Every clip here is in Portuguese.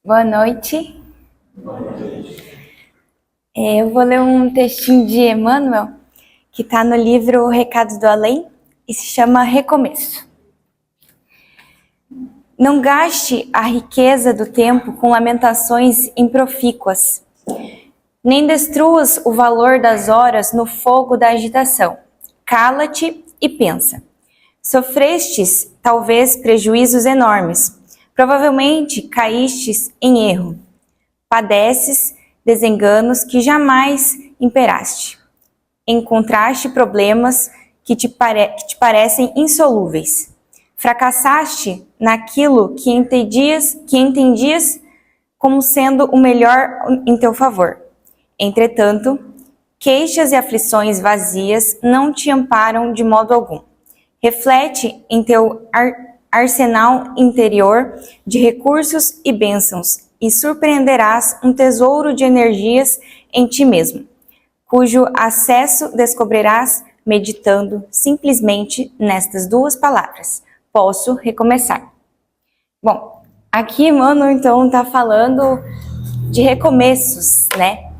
Boa noite. Eu vou ler um textinho de Emmanuel, que está no livro Recados do Além, e se chama Recomeço. Não gaste a riqueza do tempo com lamentações improfícuas, nem destruas o valor das horas no fogo da agitação. Cala-te e pensa. Sofrestes, talvez, prejuízos enormes. Provavelmente caístes em erro. Padeces desenganos que jamais imperaste. Encontraste problemas que te parecem insolúveis. Fracassaste naquilo que entendias como sendo o melhor em teu favor. Entretanto, queixas e aflições vazias não te amparam de modo algum. Reflete em teu arsenal interior de recursos e bênçãos e surpreenderás um tesouro de energias em ti mesmo, cujo acesso descobrirás meditando simplesmente nestas duas palavras: posso recomeçar. Bom, aqui Emmanuel então está falando de recomeços, né?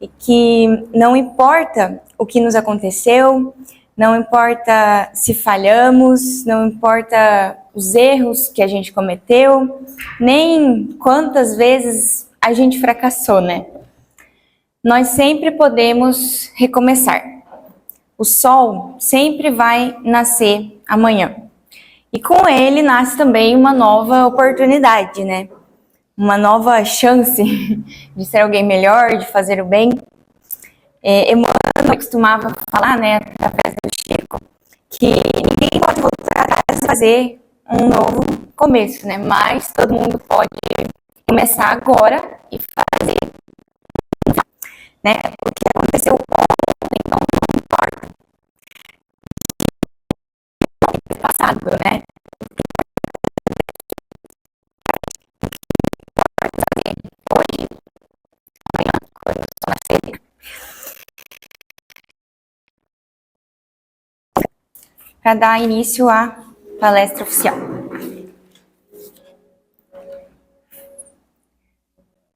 E que não importa o que nos aconteceu, não importa se falhamos, não importa os erros que a gente cometeu, nem quantas vezes a gente fracassou, né? Nós sempre podemos recomeçar. O sol sempre vai nascer amanhã. E com ele nasce também uma nova oportunidade, né? Uma nova chance de ser alguém melhor, de fazer o bem. Emmanuel costumava falar, né, através do Chico, que ninguém pode voltar atrás e fazer um novo começo, né? Mas todo mundo pode começar agora e fazer, né? O que aconteceu ontem não importa. O passado, né? Pode fazer hoje, amanhã, quando o sol nascer. Para dar início à palestra oficial.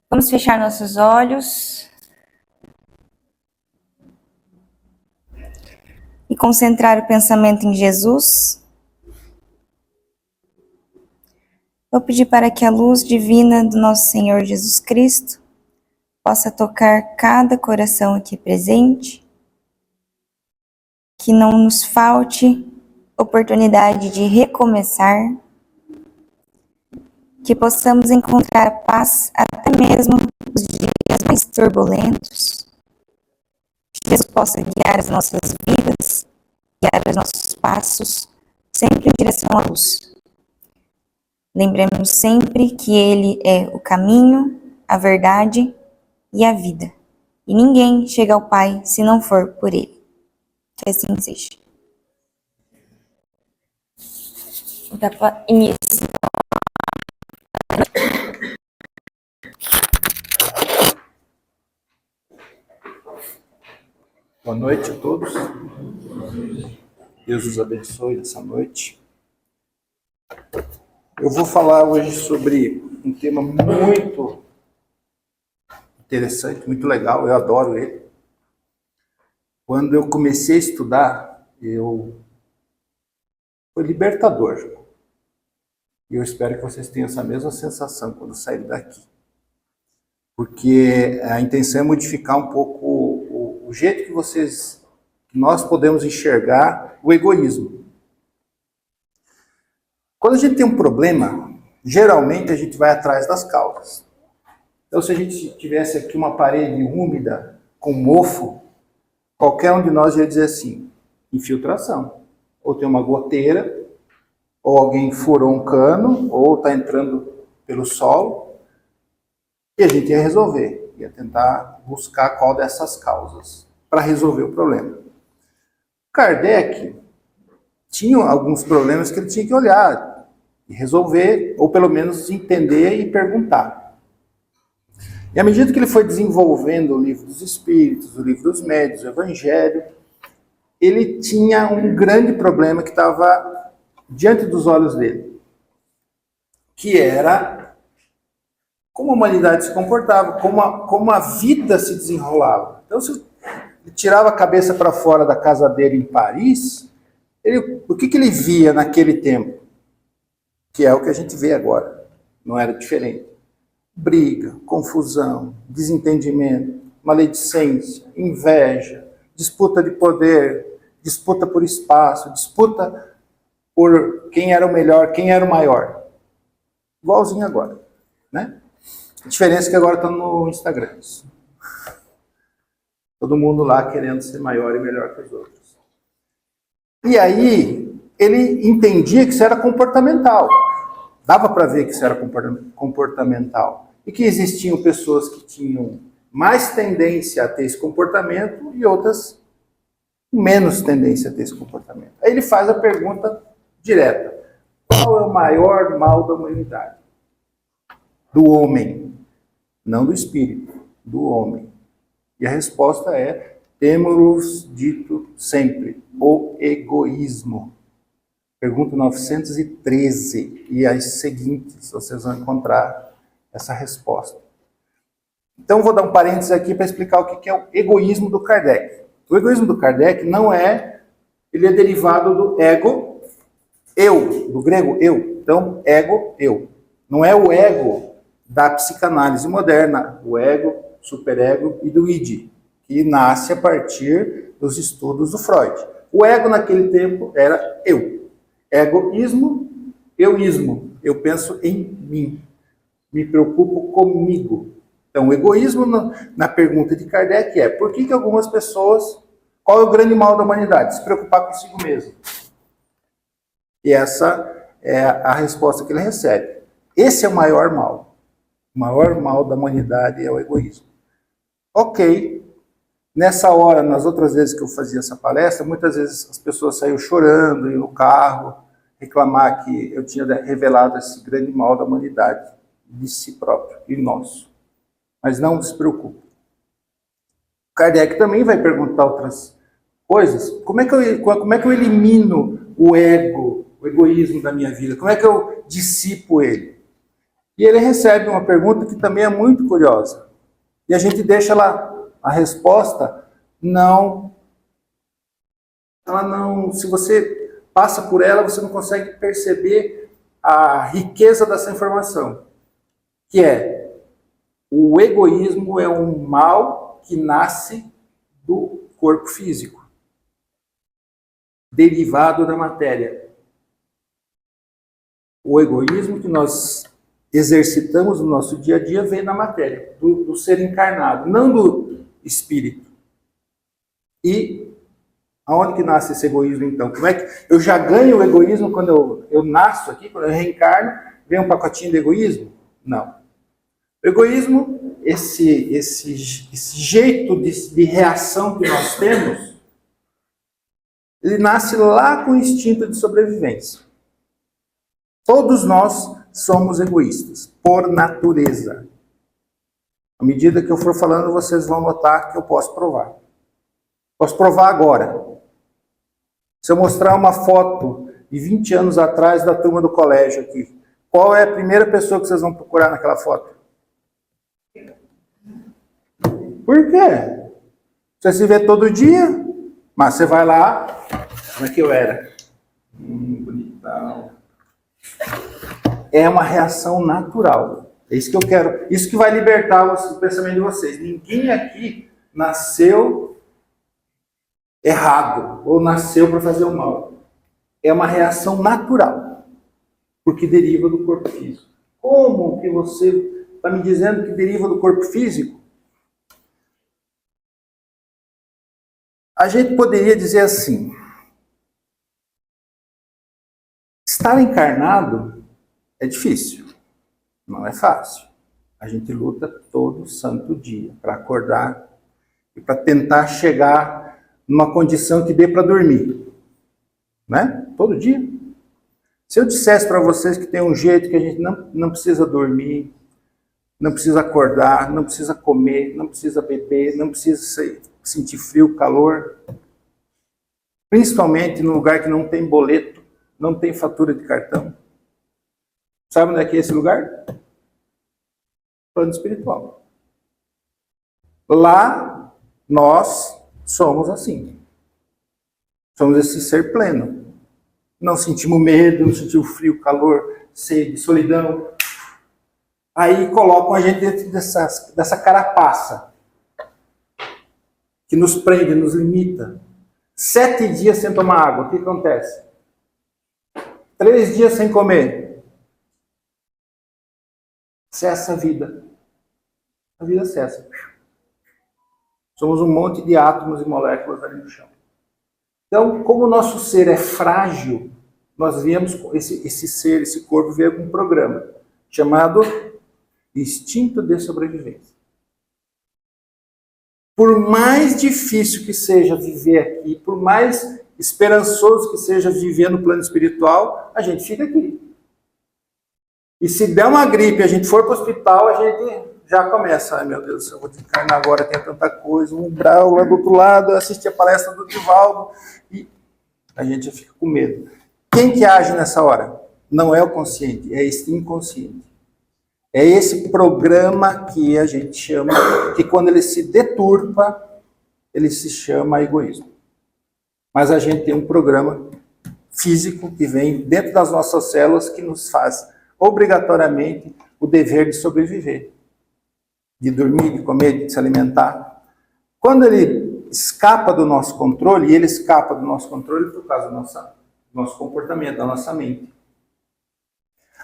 Vamos fechar nossos olhos e concentrar o pensamento em Jesus. Vou pedir para que a luz divina do nosso Senhor Jesus Cristo possa tocar cada coração aqui presente, que não nos falte oportunidade de recomeçar, que possamos encontrar a paz até mesmo nos dias mais turbulentos, que Jesus possa guiar as nossas vidas, guiar os nossos passos, sempre em direção à luz. Lembremos sempre que Ele é o caminho, a verdade e a vida. E ninguém chega ao Pai se não for por Ele. Que assim seja. Vou dar início. Boa noite a todos. Deus os abençoe essa noite. Eu vou falar hoje sobre um tema muito interessante, muito legal, eu adoro ele. Quando eu comecei a estudar, foi libertador. E eu espero que vocês tenham essa mesma sensação quando saírem daqui. Porque a intenção é modificar um pouco o jeito que nós podemos enxergar o egoísmo. Quando a gente tem um problema, geralmente a gente vai atrás das causas. Então, se a gente tivesse aqui uma parede úmida, com mofo, qualquer um de nós ia dizer assim: infiltração. Ou tem uma goteira, ou alguém furou um cano, ou está entrando pelo solo. E a gente ia resolver, ia tentar buscar qual dessas causas para resolver o problema. Kardec tinha alguns problemas que ele tinha que olhar e resolver, ou pelo menos entender e perguntar. E à medida que ele foi desenvolvendo o Livro dos Espíritos, o Livro dos Médiuns, o Evangelho, ele tinha um grande problema que estava diante dos olhos dele, que era como a humanidade se comportava, como a vida se desenrolava. Então, se ele tirava a cabeça para fora da casa dele em Paris, o que ele via naquele tempo? Que é o que a gente vê agora, não era diferente. Briga, confusão, desentendimento, maledicência, inveja, disputa de poder, disputa por espaço, disputa por quem era o melhor, quem era o maior. Igualzinho agora, né? A diferença é que agora está no Instagram. Todo mundo lá querendo ser maior e melhor que os outros. E aí, ele entendia que isso era comportamental. Dava para ver que isso era comportamental. E que existiam pessoas que tinham mais tendência a ter esse comportamento e outras menos tendência a ter esse comportamento. Aí ele faz a pergunta direta. Qual é o maior mal da humanidade? Do homem. Não do espírito, do homem. E a resposta é, temos dito sempre, o egoísmo. Pergunta 913 e as seguintes, vocês vão encontrar essa resposta. Então, vou dar um parênteses aqui para explicar o que é o egoísmo do Kardec. O egoísmo do Kardec não é, ele é derivado do ego, eu, do grego eu. Então, ego, eu. Não é o ego da psicanálise moderna, o ego, superego e do id, que nasce a partir dos estudos do Freud. O ego naquele tempo era eu. Egoísmo, euísmo. Eu penso em mim. Me preocupo comigo. Então, o egoísmo na pergunta de Kardec é: por que algumas pessoas, qual é o grande mal da humanidade? Se preocupar consigo mesmo. E essa é a resposta que ele recebe. Esse é o maior mal. O maior mal da humanidade é o egoísmo. Ok. Nessa hora, nas outras vezes que eu fazia essa palestra, muitas vezes as pessoas saíam chorando, iam no carro, reclamar que eu tinha revelado esse grande mal da humanidade, de si próprio e nosso. Mas não se preocupe. Kardec também vai perguntar outras coisas. Como é que eu elimino o ego, o egoísmo da minha vida? Como é que eu dissipo ele? E ele recebe uma pergunta que também é muito curiosa. E a gente deixa lá a resposta, se você passa por ela, você não consegue perceber a riqueza dessa informação. Que é, o egoísmo é um mal que nasce do corpo físico, derivado da matéria. O egoísmo que nós exercitamos no nosso dia a dia vem da matéria, do ser encarnado, não do espírito. E aonde que nasce esse egoísmo, então? Como é que eu já ganho o egoísmo quando eu nasço aqui, quando eu reencarno, vem um pacotinho de egoísmo? Não. O egoísmo, esse jeito de reação que nós temos, ele nasce lá com o instinto de sobrevivência. Todos nós somos egoístas, por natureza. À medida que eu for falando, vocês vão notar que eu posso provar. Posso provar agora. Se eu mostrar uma foto de 20 anos atrás da turma do colégio aqui, qual é a primeira pessoa que vocês vão procurar naquela foto? Por quê? Você se vê todo dia, mas você vai lá, como é que eu era? Bonitão. É uma reação natural. É isso que eu quero. Isso que vai libertar o pensamento de vocês. Ninguém aqui nasceu errado ou nasceu para fazer o mal. É uma reação natural, porque deriva do corpo físico. Como que você está me dizendo que deriva do corpo físico? A gente poderia dizer assim: estar encarnado é difícil, não é fácil. A gente luta todo santo dia para acordar e para tentar chegar numa condição que dê para dormir. Né? Todo dia. Se eu dissesse para vocês que tem um jeito que a gente não precisa dormir, não precisa acordar, não precisa comer, não precisa beber, não precisa sentir frio, calor, principalmente no lugar que não tem boleto, não tem fatura de cartão. Sabe onde é que é esse lugar? plano espiritual. Lá, nós somos assim. Somos esse ser pleno. Não sentimos medo, não sentimos frio, calor, sede, solidão. Aí colocam a gente dentro dessa carapaça que nos prende, nos limita. 7 dias sem tomar água, o que acontece? 3 dias sem comer. Cessa a vida. A vida cessa. Somos um monte de átomos e moléculas ali no chão. Então, como o nosso ser é frágil, nós viemos, esse ser, esse corpo veio com um programa chamado instinto de sobrevivência. Por mais difícil que seja viver aqui, por mais esperançoso que seja viver no plano espiritual, a gente fica aqui. E se der uma gripe e a gente for para o hospital, a gente já começa. Ai, meu Deus, eu vou desencarnar agora, tem tanta coisa, um umbral lá do outro lado, eu assisti a palestra do Divaldo, e a gente já fica com medo. Quem que age nessa hora? Não é o consciente, é esse inconsciente. É esse programa que a gente chama, que quando ele se deturpa, ele se chama egoísmo. Mas a gente tem um programa físico que vem dentro das nossas células que nos faz obrigatoriamente o dever de sobreviver, de dormir, de comer, de se alimentar. Quando ele escapa do nosso controle, e ele escapa do nosso controle por causa do nosso comportamento, da nossa mente,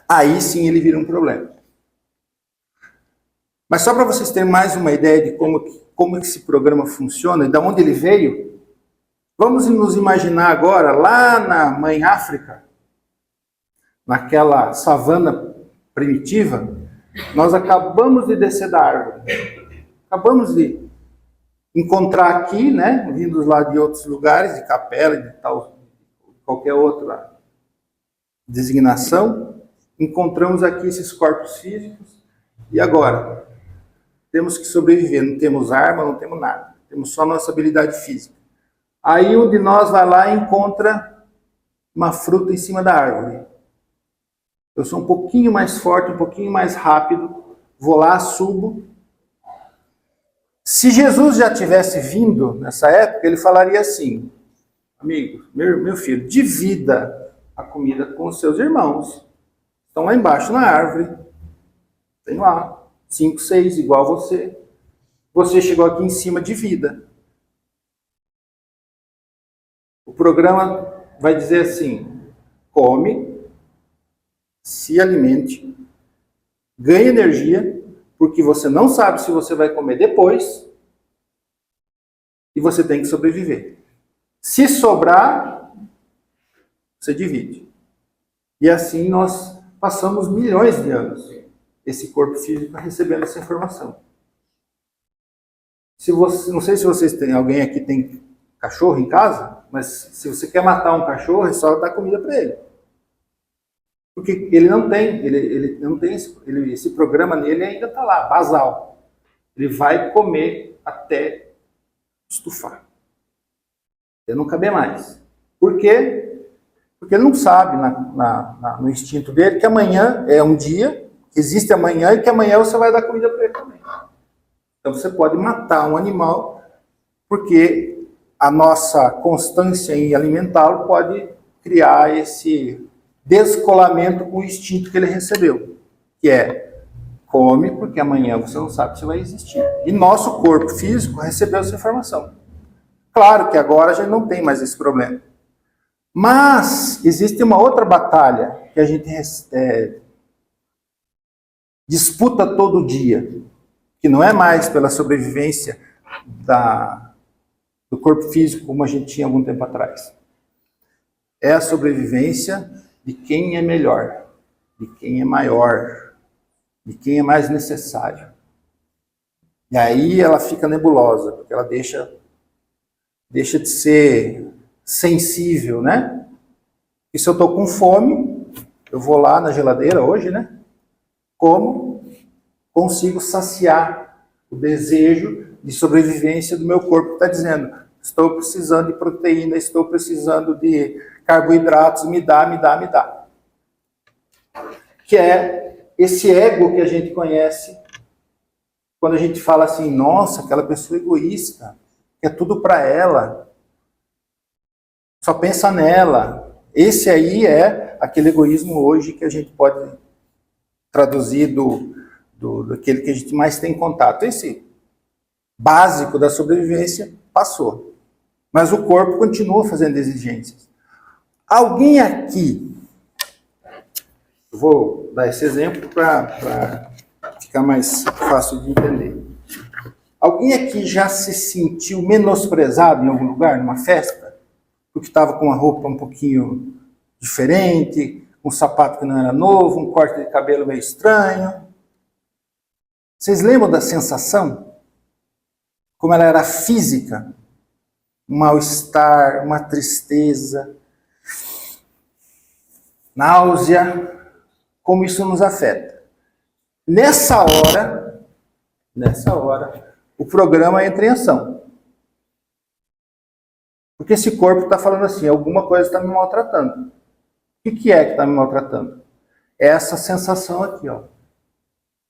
aí sim ele vira um problema. Mas só para vocês terem mais uma ideia de como esse programa funciona e de onde ele veio, vamos nos imaginar agora lá na Mãe África, naquela savana primitiva, nós acabamos de descer da árvore. Acabamos de encontrar aqui, né, vindos lá de outros lugares, de Capela, de tal, qualquer outra designação, encontramos aqui esses corpos físicos e agora temos que sobreviver, não temos arma, não temos nada, temos só nossa habilidade física. Aí um de nós vai lá e encontra uma fruta em cima da árvore. Eu sou um pouquinho mais forte, um pouquinho mais rápido, vou lá, subo. Se Jesus já tivesse vindo nessa época, ele falaria assim: amigo, meu filho, divida a comida com os seus irmãos. Estão lá embaixo na árvore. Tem lá 5, 6, igual a você. Você chegou aqui em cima, divida. O programa vai dizer assim: come, se alimente, ganhe energia, porque você não sabe se você vai comer depois, e você tem que sobreviver. Se sobrar, você divide. E assim nós passamos milhões de anos, esse corpo físico recebendo essa informação. Não sei se vocês têm, alguém aqui tem cachorro em casa, mas se você quer matar um cachorro, é só dar comida para ele. Porque ele não tem esse programa nele ainda está lá, basal. Ele vai comer até estufar. Até não caber mais. Por quê? Porque ele não sabe no instinto dele que amanhã é um dia, que existe amanhã e que amanhã você vai dar comida para ele também. Então você pode matar um animal porque a nossa constância em alimentá-lo pode criar esse descolamento com o instinto que ele recebeu, que é come porque amanhã você não sabe se vai existir. E nosso corpo físico recebeu essa informação. Claro que agora a gente não tem mais esse problema. Mas existe uma outra batalha que a gente disputa todo dia, que não é mais pela sobrevivência do corpo físico como a gente tinha algum tempo atrás. É a sobrevivência de quem é melhor, de quem é maior, de quem é mais necessário. E aí ela fica nebulosa, porque ela deixa de ser sensível, né? E se eu estou com fome, eu vou lá na geladeira hoje, né? Como consigo saciar o desejo de sobrevivência do meu corpo, está dizendo: estou precisando de proteína, estou precisando de carboidratos, me dá, me dá, me dá. Que é esse ego que a gente conhece quando a gente fala assim, nossa, aquela pessoa egoísta, quer tudo para ela, só pensa nela. Esse aí é aquele egoísmo hoje que a gente pode traduzir daquele que a gente mais tem contato. Esse básico da sobrevivência passou. Mas o corpo continua fazendo exigências. Alguém aqui, vou dar esse exemplo para ficar mais fácil de entender. Alguém aqui já se sentiu menosprezado em algum lugar, numa festa? Porque estava com uma roupa um pouquinho diferente, um sapato que não era novo, um corte de cabelo meio estranho. Vocês lembram da sensação? Como ela era física? Um mal-estar, uma tristeza, náusea, como isso nos afeta. Nessa hora, o programa entra em ação. Porque esse corpo está falando assim, alguma coisa está me maltratando. O que é que está me maltratando? É essa sensação aqui, ó.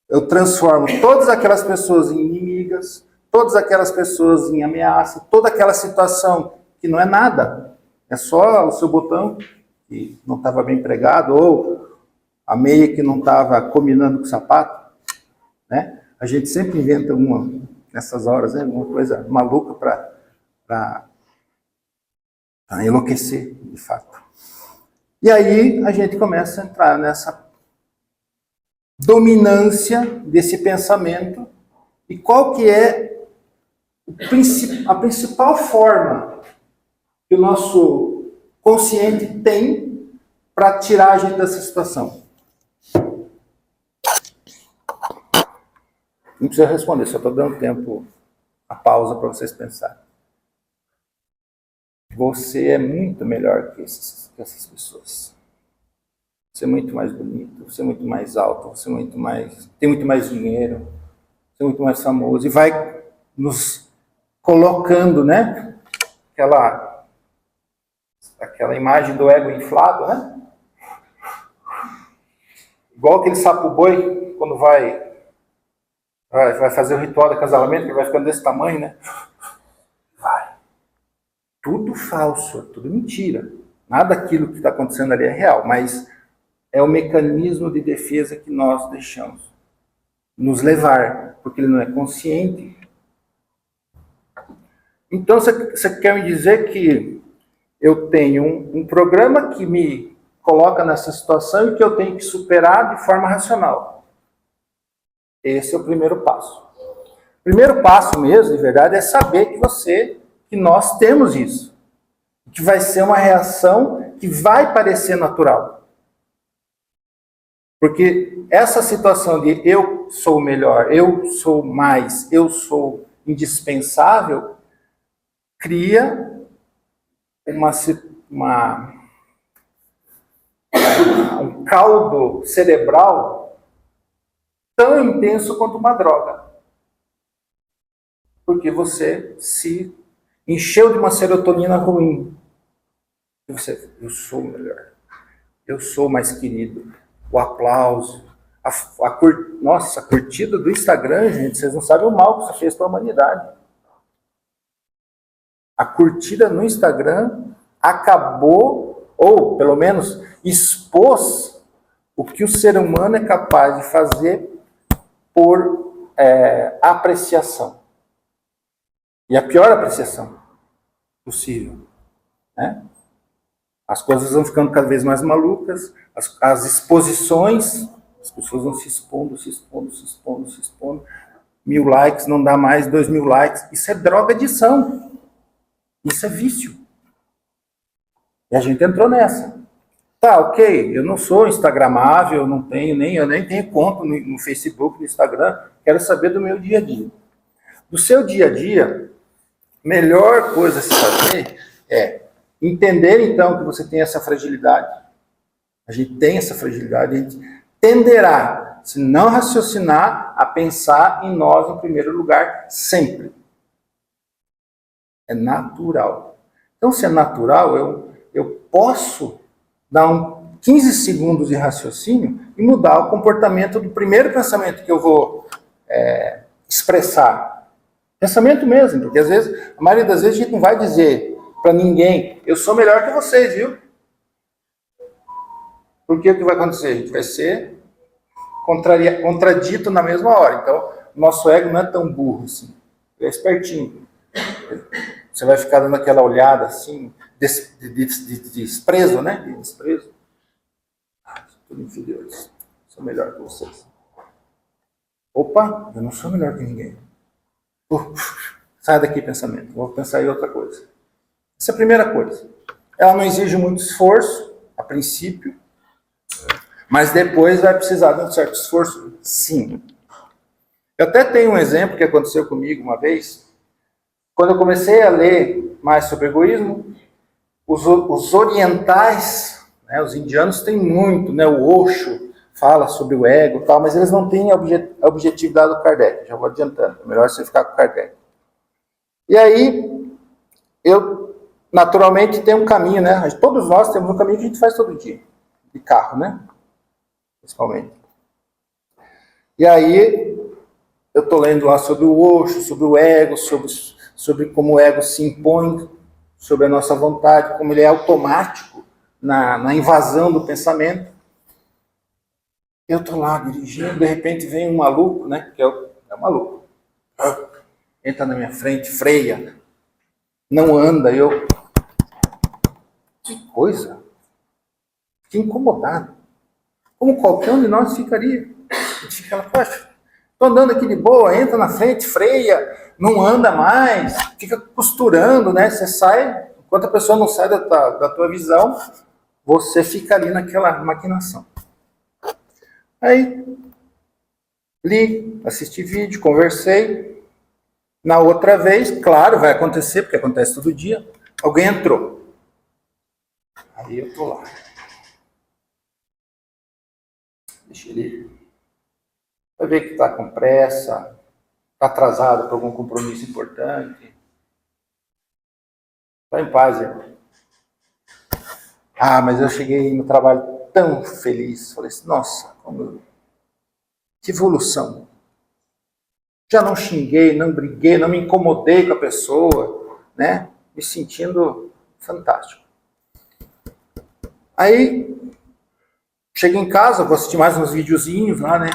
Eu transformo todas aquelas pessoas em inimigas, todas aquelas pessoas em ameaça, toda aquela situação que não é nada, é só o seu botão que não estava bem pregado, ou a meia que não estava combinando com o sapato, né? A gente sempre inventa nessas horas, né? Alguma coisa maluca para enlouquecer, de fato. E aí a gente começa a entrar nessa dominância desse pensamento. E qual que é a principal forma que o nosso consciente tem para tirar a gente dessa situação? Não precisa responder, só estou dando tempo, a pausa para vocês pensarem. Você é muito melhor que essas pessoas. Você é muito mais bonito, você é muito mais alto, você é tem muito mais dinheiro, você é muito mais famoso. E vai nos colocando, né? Aquela imagem do ego inflado, né? Igual aquele sapo-boi, quando vai fazer o ritual de acasalamento, que vai ficando desse tamanho, né? Vai. Tudo falso, tudo mentira. Nada daquilo que está acontecendo ali é real, mas é o mecanismo de defesa que nós deixamos nos levar, porque ele não é consciente. Então, você quer me dizer que eu tenho um programa que me coloca nessa situação e que eu tenho que superar de forma racional. Esse é o primeiro passo. O primeiro passo mesmo, de verdade, é saber que nós temos isso. Que vai ser uma reação que vai parecer natural. Porque essa situação de eu sou melhor, eu sou mais, eu sou indispensável, cria um caldo cerebral tão intenso quanto uma droga. Porque você se encheu de uma serotonina ruim. Eu sou melhor. Eu sou mais querido. O aplauso. Nossa, a curtida do Instagram, gente, vocês não sabem o mal que isso fez para a humanidade. A curtida no Instagram acabou, ou pelo menos expôs, o que o ser humano é capaz de fazer por apreciação. E a pior apreciação possível. Né? As coisas vão ficando cada vez mais malucas, as exposições, as pessoas vão se expondo. 1.000 likes, não dá mais, 2.000 likes. Isso é drogadição. Isso é vício. E a gente entrou nessa. Tá, ok, eu não sou instagramável, eu nem tenho conta no Facebook, no Instagram, quero saber do meu dia a dia. Do seu dia a dia, melhor coisa a se fazer é entender, então, que você tem essa fragilidade. A gente tem essa fragilidade, a gente tenderá, se não raciocinar, a pensar em nós em primeiro lugar, sempre. É natural. Então, se é natural, eu posso dar 15 segundos de raciocínio e mudar o comportamento do primeiro pensamento que eu vou expressar. Pensamento mesmo, porque às vezes, a maioria das vezes a gente não vai dizer para ninguém, eu sou melhor que vocês, viu? Porque o que vai acontecer? A gente vai ser contradito na mesma hora. Então, nosso ego não é tão burro assim. Ele é espertinho. Você vai ficar dando aquela olhada assim, de desprezo, né? De desprezo. Tudo inferiores. Sou melhor que vocês. Opa, eu não sou melhor que ninguém. Sai daqui, pensamento. Vou pensar em outra coisa. Essa é a primeira coisa. Ela não exige muito esforço, a princípio, mas depois vai precisar de um certo esforço, sim. Eu até tenho um exemplo que aconteceu comigo uma vez. Quando eu comecei a ler mais sobre egoísmo, os orientais, né, os indianos têm muito, né, o Osho fala sobre o ego e tal, mas eles não têm a objetividade do Kardec, já vou adiantando, é melhor você ficar com o Kardec. E aí, eu naturalmente tenho um caminho, né, todos nós temos um caminho que a gente faz todo dia, de carro, né, principalmente. E aí, eu estou lendo lá sobre o Osho, sobre o ego, sobre como o ego se impõe sobre a nossa vontade, como ele é automático na invasão do pensamento. Eu estou lá dirigindo, de repente vem um maluco, né? Que é um maluco. Entra na minha frente, freia, não anda. Que coisa! Fiquei incomodado. Como qualquer um de nós ficaria. A gente fica lá, poxa, estou andando aqui de boa, entra na frente, freia, não anda mais, fica costurando, né? Você sai, enquanto a pessoa não sai da tua visão, você fica ali naquela maquinação. Aí, li, assisti vídeo, conversei. Na outra vez, claro, vai acontecer, porque acontece todo dia, alguém entrou. Aí eu tô lá. Deixa ele ir. Vai ver que está com pressa, está atrasado para algum compromisso importante. Está em paz, irmão. Ah, mas eu cheguei no trabalho tão feliz. Falei assim, nossa, que evolução. Já não xinguei, não briguei, não me incomodei com a pessoa, né? Me sentindo fantástico. Aí, cheguei em casa, vou assistir mais uns videozinhos lá, né?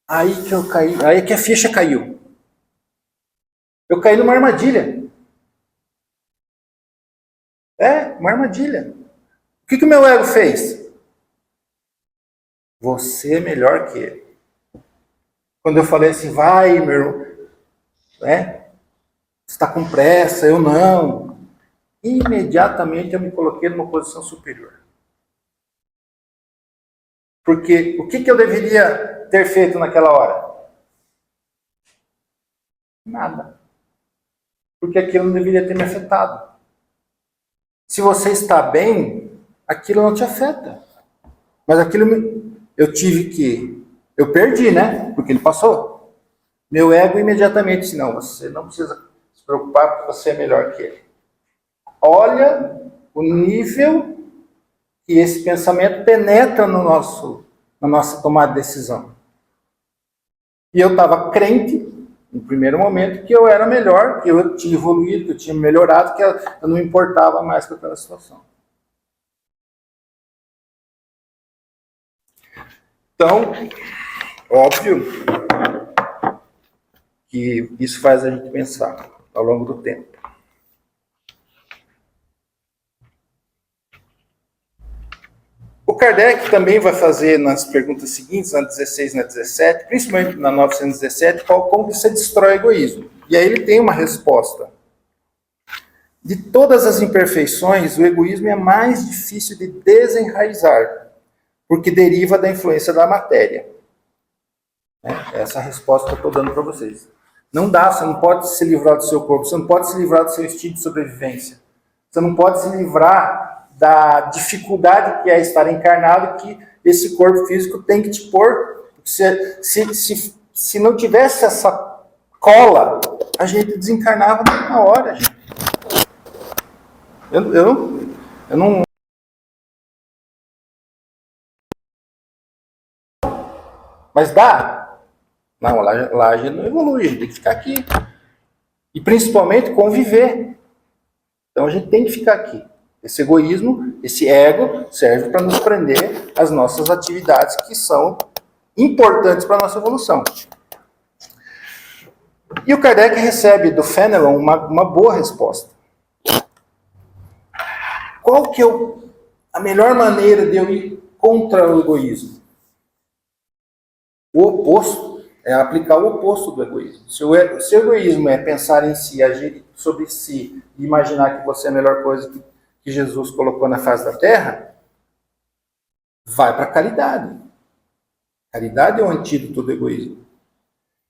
Aí que eu caí, aí que a ficha caiu. Eu caí numa armadilha. Uma armadilha. O que o meu ego fez? Você é melhor que ele. Quando eu falei assim, vai, meu, né? Você está com pressa, eu não. Imediatamente eu me coloquei numa posição superior. Porque o que eu deveria ter feito naquela hora? Nada. Porque aquilo não deveria ter me afetado. Se você está bem, aquilo não te afeta. Mas aquilo eu perdi, né? Porque ele passou. Meu ego imediatamente disse, não, você não precisa se preocupar porque você é melhor que ele. Olha o nível que esse pensamento penetra na nossa tomada de decisão. E eu estava crente, no primeiro momento, que eu era melhor, que eu tinha evoluído, que eu tinha melhorado, que eu não importava mais com aquela situação. Então, óbvio que isso faz a gente pensar ao longo do tempo. O Kardec também vai fazer nas perguntas seguintes, na 16 e na 17, principalmente na 917, como você destrói o egoísmo. E aí ele tem uma resposta. De todas as imperfeições, o egoísmo é mais difícil de desenraizar, porque deriva da influência da matéria. Essa é a resposta que eu estou dando para vocês. Não dá, você não pode se livrar do seu corpo, você não pode se livrar do seu instinto de sobrevivência. Você não pode se livrar da dificuldade que é estar encarnado, que esse corpo físico tem que te pôr. Se não tivesse essa cola, a gente desencarnava na hora, gente. Eu não... Mas dá? Não, lá a gente não evolui, a gente tem que ficar aqui. E principalmente conviver. Então a gente tem que ficar aqui. Esse egoísmo, esse ego, serve para nos prender às nossas atividades que são importantes para a nossa evolução. E o Kardec recebe do Fenelon uma boa resposta. Qual que é a melhor maneira de eu ir contra o egoísmo? O oposto é aplicar o oposto do egoísmo. Se o egoísmo é pensar em si, agir sobre si, imaginar que você é a melhor coisa que Jesus colocou na face da terra, vai para a caridade. Caridade é o antídoto do egoísmo.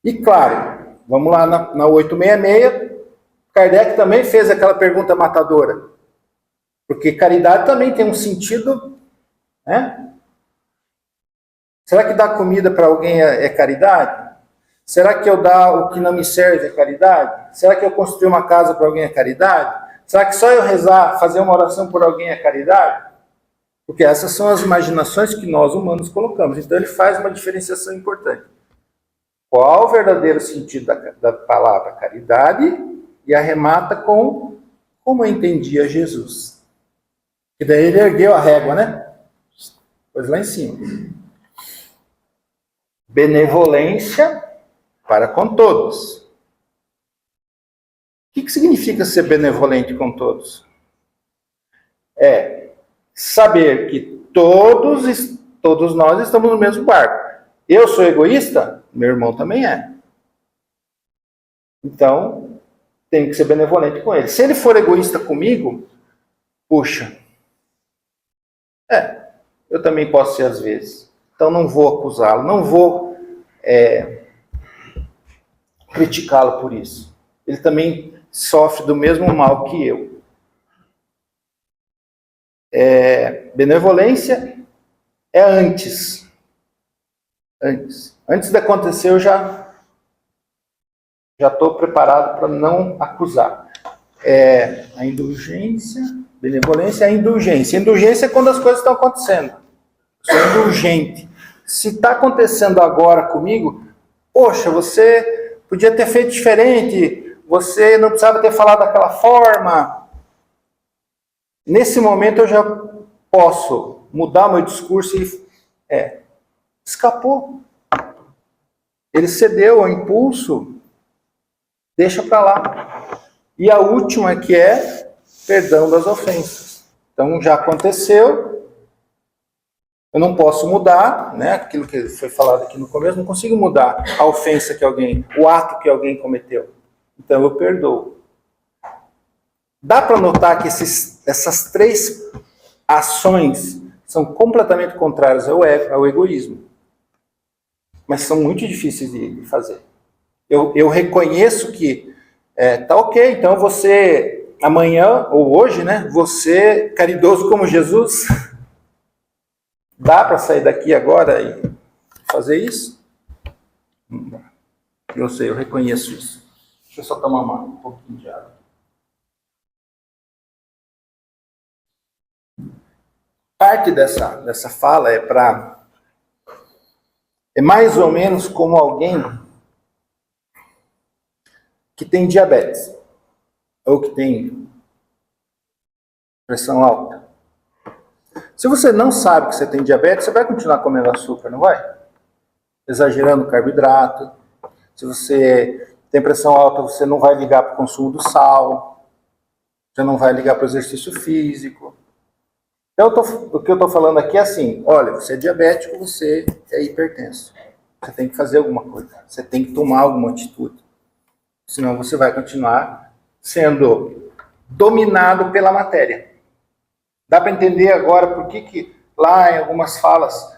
E claro, vamos lá na 866, Kardec também fez aquela pergunta matadora. Porque caridade também tem um sentido, né? Será que dar comida para alguém é caridade? Será que eu dar o que não me serve é caridade? Será que eu construir uma casa para alguém é caridade? Será que só eu rezar, fazer uma oração por alguém é caridade? Porque essas são as imaginações que nós humanos colocamos. Então ele faz uma diferenciação importante. Qual o verdadeiro sentido da palavra caridade? E arremata com como eu entendia Jesus. E daí ele ergueu a régua, né? Pois lá em cima. Benevolência para com todos. O que significa ser benevolente com todos? É saber que todos nós estamos no mesmo barco. Eu sou egoísta? Meu irmão também é. Então, tem que ser benevolente com ele. Se ele for egoísta comigo, puxa, eu também posso ser às vezes. Então não vou acusá-lo, não vou criticá-lo por isso. Ele também sofre do mesmo mal que eu. Benevolência é antes. Antes de acontecer, eu já estou preparado para não acusar. A indulgência, benevolência é a indulgência. Indulgência é quando as coisas estão acontecendo. Eu sou indulgente. Se está acontecendo agora comigo, poxa, você podia ter feito diferente, você não precisava ter falado daquela forma. Nesse momento eu já posso mudar meu discurso e escapou. Ele cedeu ao impulso, deixa para lá. E a última que é perdão das ofensas. Então já aconteceu, eu não posso mudar, né? Aquilo que foi falado aqui no começo, não consigo mudar a ofensa que alguém, o ato que alguém cometeu. Então eu perdoo. Dá para notar que essas três ações são completamente contrárias ao egoísmo. Mas são muito difíceis de fazer. Eu reconheço que tá ok, então você amanhã ou hoje, né? Você caridoso como Jesus, dá para sair daqui agora e fazer isso? Não dá. Eu sei, eu reconheço isso. Deixa eu só tomar um pouquinho de água. Parte dessa fala é mais ou menos como alguém que tem diabetes ou que tem pressão alta. Se você não sabe que você tem diabetes, você vai continuar comendo açúcar, não vai? Exagerando o carboidrato. Se você tem pressão alta, você não vai ligar para o consumo do sal. Você não vai ligar para o exercício físico. Então, o que eu estou falando aqui é assim, olha, você é diabético, você é hipertenso. Você tem que fazer alguma coisa. Você tem que tomar alguma atitude. Senão você vai continuar sendo dominado pela matéria. Dá para entender agora por que lá em algumas falas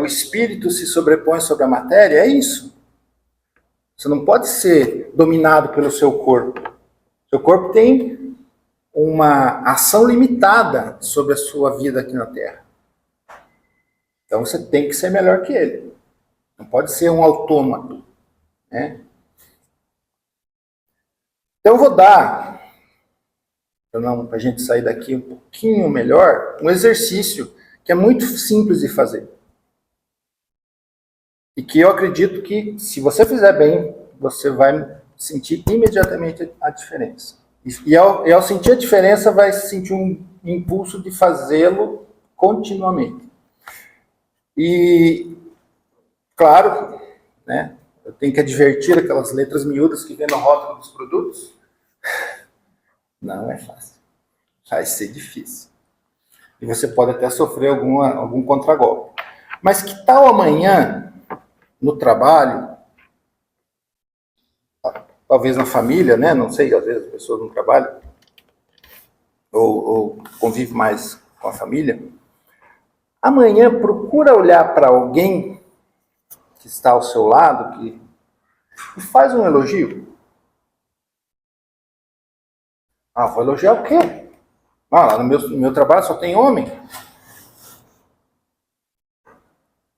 o espírito se sobrepõe sobre a matéria? É isso. Você não pode ser dominado pelo seu corpo. Seu corpo tem uma ação limitada sobre a sua vida aqui na Terra. Então você tem que ser melhor que ele. Não pode ser um autômato, né? Então eu vou dar, para a gente sair daqui um pouquinho melhor, um exercício que é muito simples de fazer. E que eu acredito que, se você fizer bem, você vai sentir imediatamente a diferença. E ao sentir a diferença, vai sentir um impulso de fazê-lo continuamente. E, claro, né, eu tenho que advertir aquelas letras miúdas que vem no rótulo dos produtos. Não é fácil. Vai ser difícil. E você pode até sofrer algum contragolpe. Mas que tal amanhã, no trabalho, talvez na família, né? Não sei, às vezes as pessoas não trabalham, ou convivem mais com a família. Amanhã, procura olhar para alguém que está ao seu lado e faz um elogio. Ah, vou elogiar o quê? Ah, lá no meu trabalho só tem homem.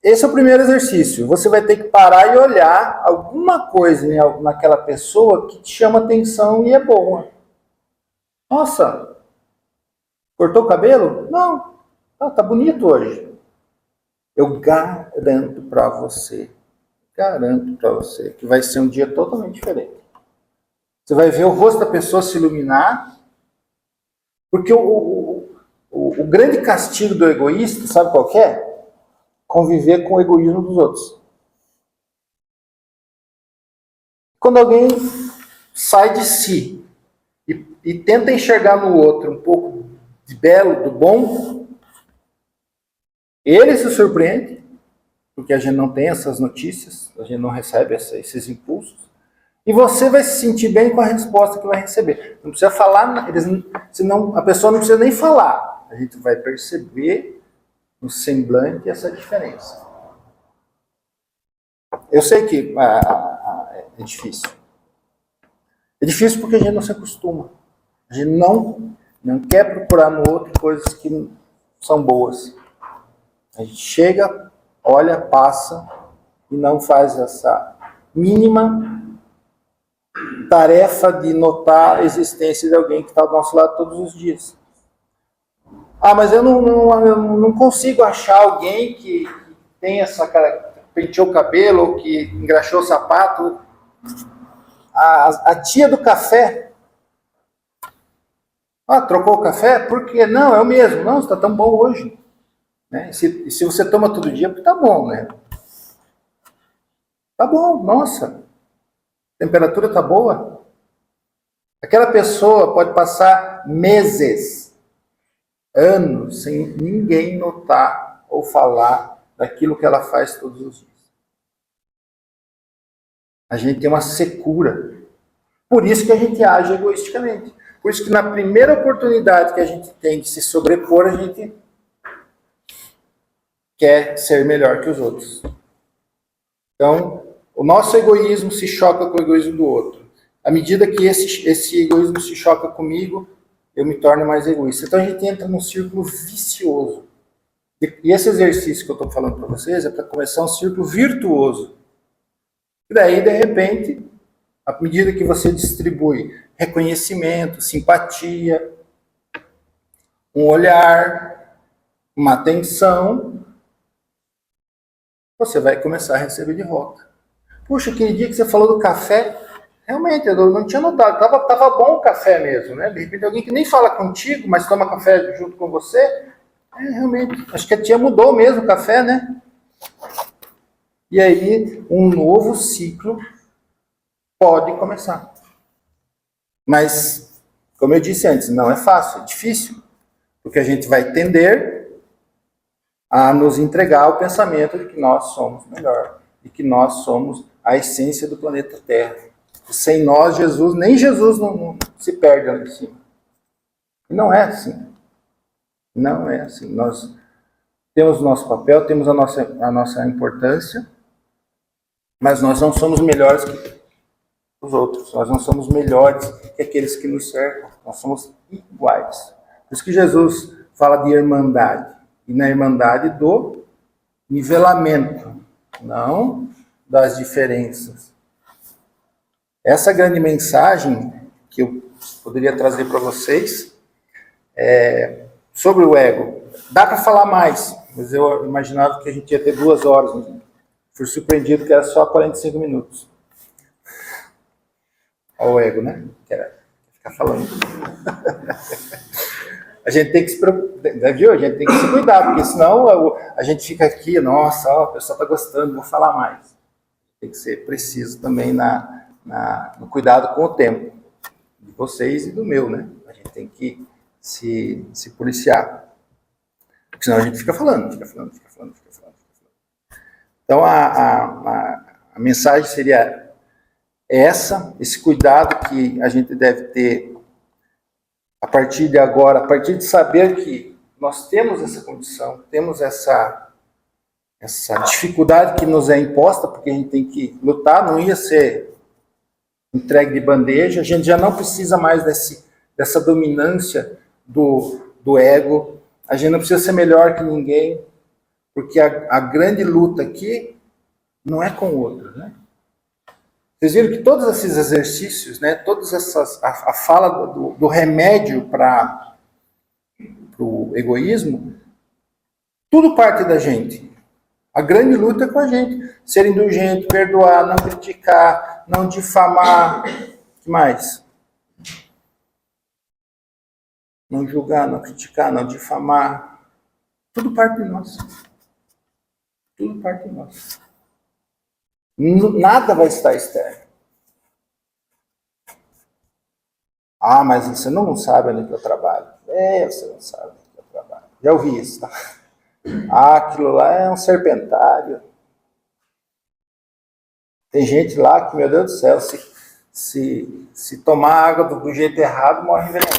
Esse é o primeiro exercício. Você vai ter que parar e olhar alguma coisa naquela pessoa que te chama atenção e é boa. Nossa, cortou o cabelo? Não, tá bonito hoje. Eu garanto para você que vai ser um dia totalmente diferente. Você vai ver o rosto da pessoa se iluminar, porque o grande castigo do egoísta, sabe qual que é? Conviver com o egoísmo dos outros. Quando alguém sai de si e tenta enxergar no outro um pouco de belo, do bom, ele se surpreende, porque a gente não tem essas notícias, a gente não recebe esses impulsos, e você vai se sentir bem com a resposta que vai receber. Não precisa falar, senão a pessoa não precisa nem falar. A gente vai perceber no semblante essa diferença. Eu sei que é difícil. É difícil porque a gente não se acostuma. A gente não quer procurar no outro coisas que são boas. A gente chega, olha, passa e não faz essa mínima tarefa de notar a existência de alguém que está do nosso lado todos os dias. Ah, mas eu não consigo achar alguém que tem essa cara, penteou o cabelo ou que engraxou o sapato. A tia do café. Ah, trocou o café? Por quê? Não, é o mesmo. Não, está tão bom hoje. Né? E se você toma todo dia, tá bom, né? Tá bom, nossa. A temperatura tá boa. Aquela pessoa pode passar meses, anos, sem ninguém notar ou falar daquilo que ela faz todos os dias. A gente tem uma secura. Por isso que a gente age egoisticamente. Por isso que na primeira oportunidade que a gente tem de se sobrepor, a gente quer ser melhor que os outros. Então, o nosso egoísmo se choca com o egoísmo do outro. À medida que esse egoísmo se choca comigo, eu me torno mais egoísta. Então a gente entra num círculo vicioso. E esse exercício que eu estou falando para vocês é para começar um círculo virtuoso. E daí, de repente, à medida que você distribui reconhecimento, simpatia, um olhar, uma atenção, você vai começar a receber de volta. Puxa, aquele dia que você falou do café, realmente, eu não tinha notado, tava bom o café mesmo, né? De repente alguém que nem fala contigo, mas toma café junto com você, realmente, acho que a tia mudou mesmo o café, né? E aí, um novo ciclo pode começar. Mas, como eu disse antes, não é fácil, é difícil, porque a gente vai tender a nos entregar ao pensamento de que nós somos melhor, e que nós somos a essência do planeta Terra. Sem nós, nem Jesus não se perde ali em cima. E não é assim. Não é assim. Nós temos o nosso papel, temos a nossa importância, mas nós não somos melhores que os outros. Nós não somos melhores que aqueles que nos cercam. Nós somos iguais. Por isso que Jesus fala de irmandade. E na irmandade do nivelamento, não das diferenças. Essa grande mensagem que eu poderia trazer para vocês sobre o ego. Dá para falar mais, mas eu imaginava que a gente ia ter 2 horas Fui surpreendido que era só 45 minutos. Olha o ego, né? Quer ficar falando. A gente tem que se preocupar, viu? A gente tem que se cuidar, porque senão a gente fica aqui, nossa, ó, a pessoa está gostando, vou falar mais. Tem que ser preciso também no cuidado com o tempo, de vocês e do meu, né? A gente tem que se policiar. Porque senão a gente fica falando. Então a mensagem seria esse cuidado que a gente deve ter a partir de agora, a partir de saber que nós temos essa condição, temos essa dificuldade que nos é imposta, porque a gente tem que lutar, não ia ser entregue de bandeja, a gente já não precisa mais dessa dominância do ego, a gente não precisa ser melhor que ninguém, porque a grande luta aqui não é com o outro, né? Vocês viram que todos esses exercícios, né, a fala do remédio para o egoísmo, tudo parte da gente. A grande luta é com a gente. Ser indulgente, perdoar, não criticar, não difamar. O que mais? Não julgar, não criticar, não difamar. Tudo parte de nós. Tudo parte de nós. Nada vai estar externo. Ah, mas você não sabe onde que eu trabalho. Você não sabe onde que eu trabalho. Já ouvi isso, tá? Ah, aquilo lá é um serpentário. Tem gente lá que, meu Deus do céu, se tomar água do jeito errado, morre envenenado.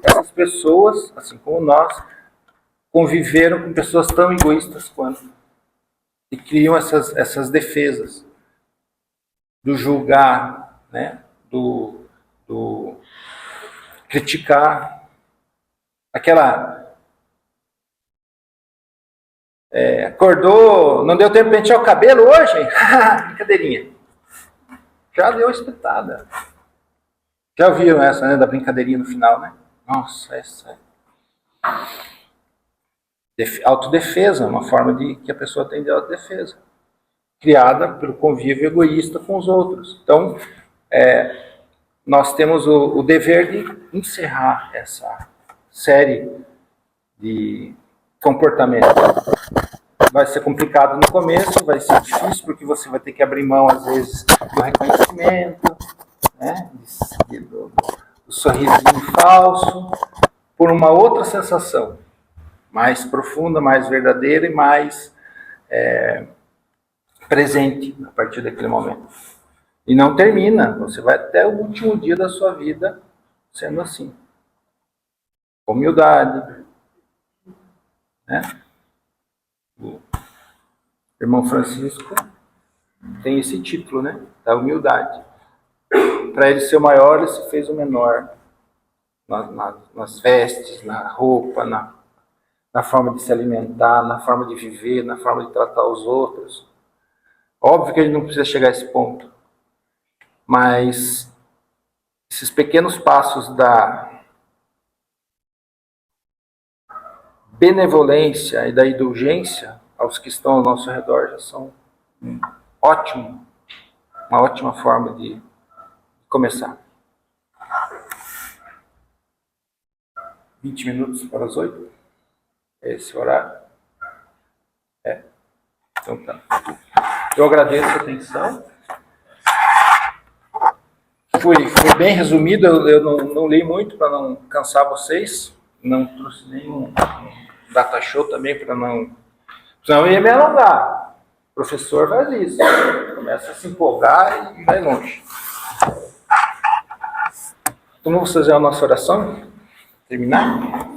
Essas pessoas, assim como nós, conviveram com pessoas tão egoístas quanto. E criam essas defesas do julgar, né? do criticar. Acordou, não deu tempo de pentear o cabelo hoje? Brincadeirinha. Já deu espetada. Já ouviram essa, né, da brincadeirinha no final, né? Nossa, essa autodefesa, uma forma que a pessoa tem de autodefesa, criada pelo convívio egoísta com os outros. Então, nós temos o dever de encerrar essa série de comportamentos. Vai ser complicado no começo, vai ser difícil, porque você vai ter que abrir mão, às vezes, do reconhecimento, né, do sorrisinho falso, por uma outra sensação, mais profunda, mais verdadeira e mais presente a partir daquele momento. E não termina, você vai até o último dia da sua vida sendo assim. Com humildade, né? O irmão Francisco tem esse título, né? Da humildade. Para ele ser o maior, ele se fez o menor. Nas vestes, na roupa, na forma de se alimentar, na forma de viver, na forma de tratar os outros. Óbvio que a gente não precisa chegar a esse ponto. Mas esses pequenos passos da benevolência e da indulgência aos que estão ao nosso redor já são uma ótima forma de começar. 20 minutos para as 8? É esse horário? Então tá. Eu agradeço a atenção. Fui bem resumido, eu não li muito para não cansar vocês. Não trouxe nenhum data show também para não... Senão eu ia me alongar. O professor faz isso. Começa a se empolgar e vai longe. Então vamos fazer a nossa oração? Terminar?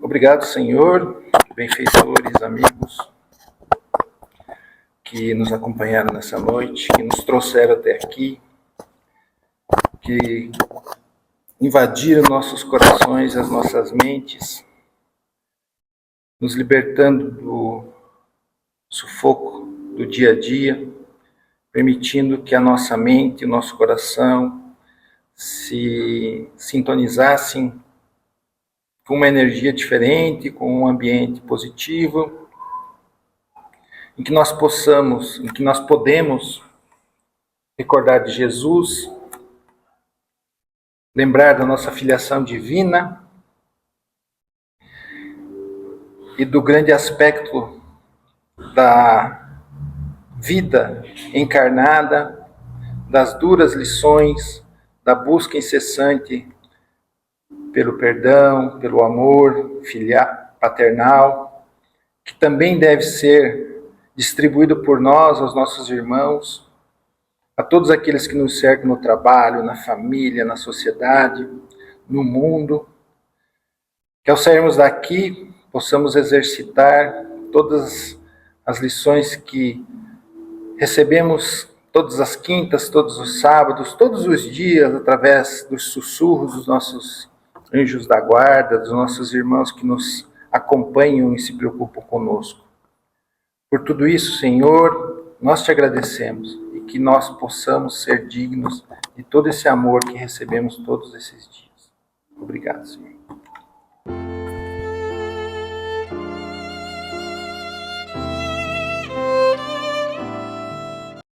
Obrigado, Senhor, benfeitores, amigos, que nos acompanharam nessa noite, que nos trouxeram até aqui, que invadiram nossos corações, as nossas mentes, nos libertando do sufoco do dia a dia, permitindo que a nossa mente e o nosso coração se sintonizassem com uma energia diferente, com um ambiente positivo, em que nós podemos recordar de Jesus, lembrar da nossa filiação divina e do grande aspecto da vida encarnada, das duras lições, da busca incessante pelo perdão, pelo amor filial, paternal, que também deve ser distribuído por nós aos nossos irmãos, a todos aqueles que nos cercam no trabalho, na família, na sociedade, no mundo, que ao sairmos daqui possamos exercitar todas as lições que recebemos todas as quintas, todos os sábados, todos os dias, através dos sussurros dos nossos anjos da guarda, dos nossos irmãos que nos acompanham e se preocupam conosco. Por tudo isso, Senhor, nós te agradecemos e que nós possamos ser dignos de todo esse amor que recebemos todos esses dias. Obrigado, Senhor.